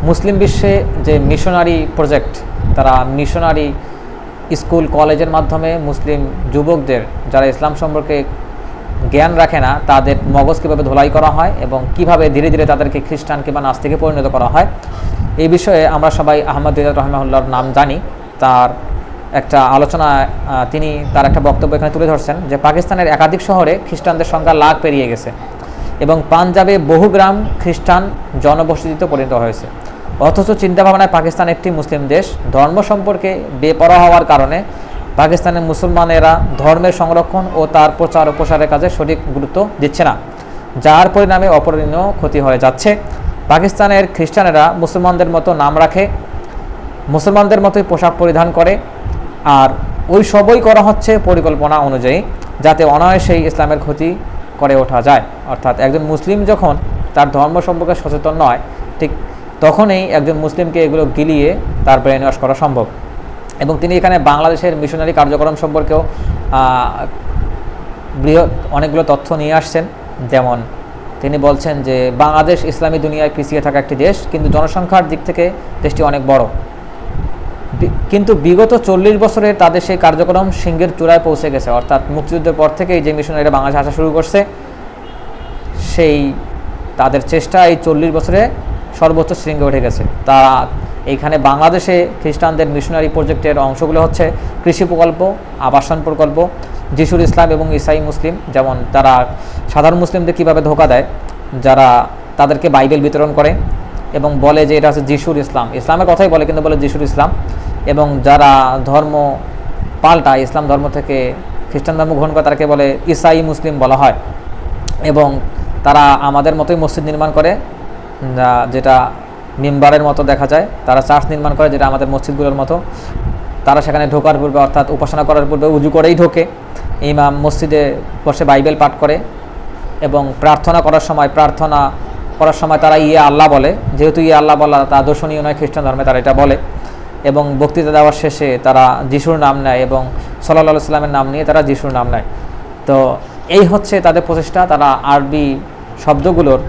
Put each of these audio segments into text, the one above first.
মুসলিম বিশ্বে যে missionary project, তারা মিশনারি স্কুল কলেজের মাধ্যমে মুসলিম যুবকদের যারা ইসলাম সম্পর্কে জ্ঞান রাখে না তাদের মগজ কীভাবে ধোলাই করা হয় এবং কিভাবে ধীরে ধীরে তাদেরকে খ্রিস্টান কিংবা নাস্তিকে পরিণত করা হয়, এই বিষয়ে আমরা সবাই আহমদ দিদাত রহমাহুল্লাহর নাম জানি। তার একটা আলোচনা, তিনি তার একটা বক্তব্য এখানে তুলে ধরছেন যে পাকিস্তানের একাধিক শহরে খ্রিস্টানদের সংখ্যা লাখ পেরিয়ে গেছে এবং পাঞ্জাবে বহু গ্রাম খ্রিস্টান জনবসতিতে পরিণত হয়েছে। অথচ চিন্তাভাবনায় পাকিস্তান একটি মুসলিম দেশ। ধর্ম সম্পর্কে বেপরোয়া হওয়ার কারণে পাকিস্তানের মুসলমানেরা ধর্মের সংরক্ষণ ও তার প্রচার ও প্রসারের কাজে সঠিক গুরুত্ব দিচ্ছে না, যার পরিণামে অপরিণীয় ক্ষতি হয়ে যাচ্ছে। পাকিস্তানের খ্রিস্টানেরা মুসলমানদের মতো নাম রাখে, মুসলমানদের মতোই পোশাক পরিধান করে, আর ওই সবই করা হচ্ছে পরিকল্পনা অনুযায়ী, যাতে অনায়াসেই ইসলামের ক্ষতি করে ওঠা যায়। অর্থাৎ একজন মুসলিম যখন তার ধর্ম সম্পর্কে সচেতন নয়, ঠিক তখনই একজন মুসলিমকে এগুলো গিলিয়ে তার ব্রেন ওয়াশ করা সম্ভব। এবং তিনি এখানে বাংলাদেশের মিশনারি কার্যক্রম সম্পর্কেও বৃহৎ অনেকগুলো তথ্য নিয়ে আসছেন। যেমন তিনি বলছেন যে বাংলাদেশ ইসলামী দুনিয়ায় পিছিয়ে থাকা একটি দেশ, কিন্তু জনসংখ্যার দিক থেকে দেশটি অনেক বড়। কিন্তু বিগত 40 বছরে তাদের সেই কার্যক্রম সিংহের চূড়ায় পৌঁছে গেছে। অর্থাৎ মুক্তিযুদ্ধের পর থেকেই যে মিশনারিরা বাংলাদেশে আসা শুরু করছে, সেই তাদের চেষ্টা এই 40 বছরে সর্বোচ্চ শৃঙ্গে উঠে গেছে। তারা এইখানে বাংলাদেশে খ্রিস্টানদের মিশনারি প্রজেক্টের অংশগুলো হচ্ছে কৃষি প্রকল্প, আবাসন প্রকল্প, যিশুর ইসলাম এবং ইসাই মুসলিম। যেমন তারা সাধারণ মুসলিমদের কীভাবে ধোকা দেয়, যারা তাদেরকে বাইবেল বিতরণ করে এবং বলে যে এটা হচ্ছে যিশুর ইসলাম, ইসলামের কথাই বলে কিন্তু বলে যিশুর ইসলাম। এবং যারা ধর্ম পাল্টায়, ইসলাম ধর্ম থেকে খ্রিস্টান ধর্ম গ্রহণ করে, তাদেরকে বলে ইসাই মুসলিম বলা হয়। এবং তারা আমাদের মতোই মসজিদ নির্মাণ করে, যেটা মিম্বারের মতো দেখা যায়। তারা চার্চ নির্মাণ করে, যেটা আমাদের মসজিদগুলোর মতো। তারা সেখানে ঢোকার পূর্বে, অর্থাৎ উপাসনা করার পূর্বে উজু করেই ঢোকে। ইমাম মসজিদে বসে বাইবেল পাঠ করে এবং প্রার্থনা করার সময় তারা ইয়ে আল্লাহ বলে। যেহেতু ইয়ে আল্লাহ বলা তা দর্শনীয় নয় খ্রিস্টান ধর্মে, তারা এটা বলে। এবং বক্তৃতা দেওয়ার শেষে তারা যিশুর নাম নেয় এবং সাল্লাল্লাহু আলাইহি সাল্লামের নাম নিয়ে তারা যিশুর নাম নেয়। তো এই হচ্ছে তাদের প্রচেষ্টা। তারা আরবি শব্দগুলোর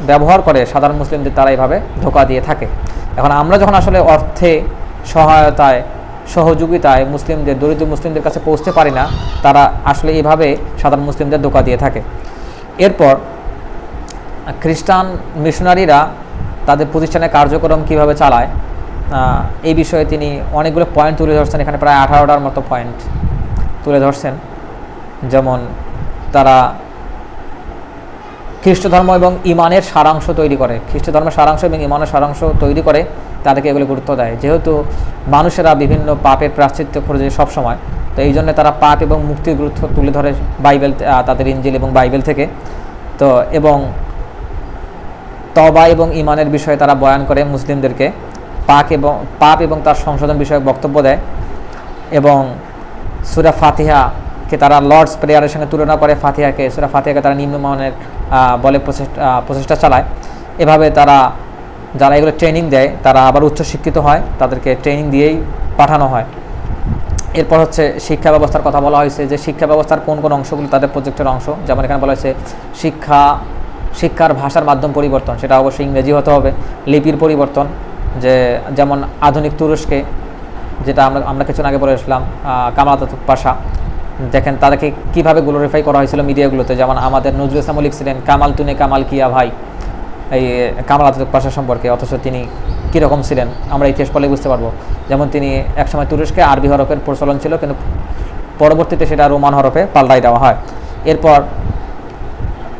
ব্যবহার করে সাধারণ মুসলিমদের তারা এইভাবে ধোঁকা দিয়ে থাকে। এখন আমরা যখন আসলে অর্থে, সহায়তায়, সহযোগিতায় মুসলিমদের, দরিদ্র মুসলিমদের কাছে পৌঁছতে পারি না, তারা আসলে এইভাবে সাধারণ মুসলিমদের ধোঁকা দিয়ে থাকে। এরপর খ্রিস্টান মিশনারিরা তাদের প্রতিষ্ঠানের কার্যক্রম কিভাবে চালায়, এই বিষয়ে তিনি অনেকগুলো পয়েন্ট তুলে ধরছেন। এখানে প্রায় 18টার মতো পয়েন্ট তুলে ধরছেন। যেমন তারা খ্রিস্ট ধর্ম এবং ইমানের সারাংশ তৈরি করে, খ্রিস্ট ধর্মের সারাংশ এবং ইমানের সারাংশ তৈরি করে তাদেরকে এগুলো গুরুত্ব দেয়। যেহেতু মানুষেরা বিভিন্ন পাপের প্রায়শ্চিত্ত খোঁজে সবসময়, তো এই জন্য তারা পাপ এবং মুক্তির গুরুত্ব তুলে ধরে বাইবেল, তাদের ইনজিল এবং বাইবেল থেকে। তো এবং তওবা এবং ইমানের বিষয়ে তারা বয়ান করে মুসলিমদেরকে, পাপ এবং তার সংশোধন বিষয়ে বক্তব্য দেয়। এবং সূরা ফাতিহাকে তারা লর্ডস প্রেয়ারের সঙ্গে তুলনা করে, সূরা ফাতিহাকে তারা নিম্নমানের বলে প্রচেষ্টা চালায়। এভাবে তারা, যারা এগুলো ট্রেনিং দেয়, তারা আবার উচ্চশিক্ষিত হয়, তাদেরকে ট্রেনিং দিয়েই পাঠানো হয়। এরপর হচ্ছে শিক্ষা ব্যবস্থার কথা বলা হয়েছে, যে শিক্ষা ব্যবস্থার কোন কোন অংশগুলো তাদের প্রজেক্টের অংশ। যেমন এখানে বলা হয়েছে শিক্ষার ভাষার মাধ্যম পরিবর্তন, সেটা অবশ্যই ইংরেজি হতে হবে। লিপির পরিবর্তন, যেমন আধুনিক তুরস্কে, যেটা আমরা কিছুদিন আগে বলে আসলাম, কামাল আতাতুর্ক পাশা, দেখেন তাদেরকে কীভাবে গ্লোরিফাই করা হয়েছিল মিডিয়াগুলোতে। যেমন আমাদের নজরুল ইসলামও লিখছিলেন কামাল তুনে কামাল কিয়া ভাই, এই কামাল আতাতুর্ক পাশা সম্পর্কে, অথচ তিনি কীরকম ছিলেন আমরা ইতিহাস পড়লে বুঝতে পারবো। যেমন তিনি একসময় তুরস্কে আরবি হরফের প্রচলন ছিল, কিন্তু পরবর্তীতে সেটা রোমান হরফে পাল্টাই দেওয়া হয়। এরপর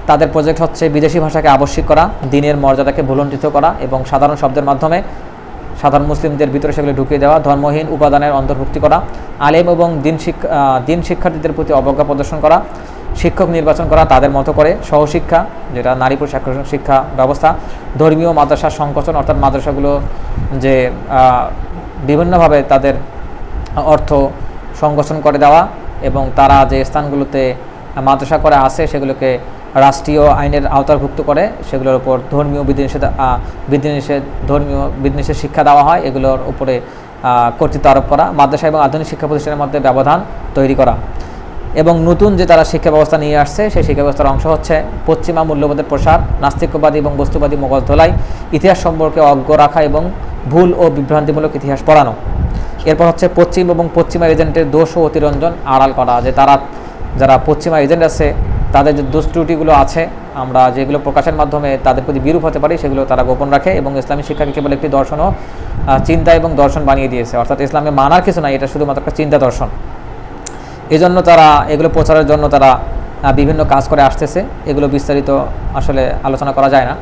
তাদের প্রজেক্ট হচ্ছে বিদেশি ভাষাকে আবশ্যিক করা, দিনের মর্যাদাকে ভুলণ্ঠিত করা এবং সাধারণ শব্দের মাধ্যমে সাধারণ মুসলিমদের ভিতরে সেগুলো ঢুকিয়ে দেওয়া, ধর্মহীন উপাদানের অন্তর্ভুক্তি করা, আলেম এবং দিন শিক্ষার্থীদের প্রতি অবজ্ঞা প্রদর্শন করা, শিক্ষক নির্বাচন করা তাদের মতো করে, সহশিক্ষা, যেটা নারী পুরুষ শিক্ষা ব্যবস্থা, ধর্মীয় মাদ্রাসার সংকোচন, অর্থাৎ মাদ্রাসাগুলো যে বিভিন্নভাবে তাদের অর্থ সংকোচন করে দেওয়া এবং তারা যে স্থানগুলোতে মাদ্রাসা করে আসে সেগুলোকে রাষ্ট্রীয় আইনের আওতাভুক্ত করে সেগুলোর উপর ধর্মীয় বিধিনিষেধ শিক্ষা দেওয়া হয়, এগুলোর উপরে কর্তৃত্ব আরোপ করা, মাদ্রাসা এবং আধুনিক শিক্ষা প্রতিষ্ঠানের মধ্যে ব্যবধান তৈরি করা। এবং নতুন যে তারা শিক্ষা ব্যবস্থা নিয়ে আসছে সেই শিক্ষা ব্যবস্থার অংশ হচ্ছে পশ্চিমা মূল্যবোধের প্রসার, নাস্তিকবাদী এবং বস্তুবাদী মোগল তোলাই, ইতিহাস সম্পর্কে অজ্ঞ রাখা এবং ভুল ও বিভ্রান্তিমূলক ইতিহাস পড়ানো। এরপর হচ্ছে পশ্চিম এবং পশ্চিমা এজেন্টের দোষ ও অতিরঞ্জন আড়াল করা, যে তারা যারা পশ্চিমা এজেন্ট আছে তাদের যে দোষ ত্রুটিগুলো আছে আমরা যেগুলো প্রকাশের মাধ্যমে তাদের প্রতি বিরূপ হতে পারি সেগুলো তারা গোপন রাখে এবং ইসলামী শিক্ষাকে কেবল একটি দর্শন ও চিন্তা এবং দর্শন বানিয়ে দিয়েছে, অর্থাৎ ইসলামে মানার কিছু নাই, এটা শুধুমাত্র একটা চিন্তা দর্শন। এজন্য তারা এগুলো প্রচারের জন্য তারা বিভিন্ন কাজ করে আসতেছে, এগুলো বিস্তারিত আসলে আলোচনা করা যায় না।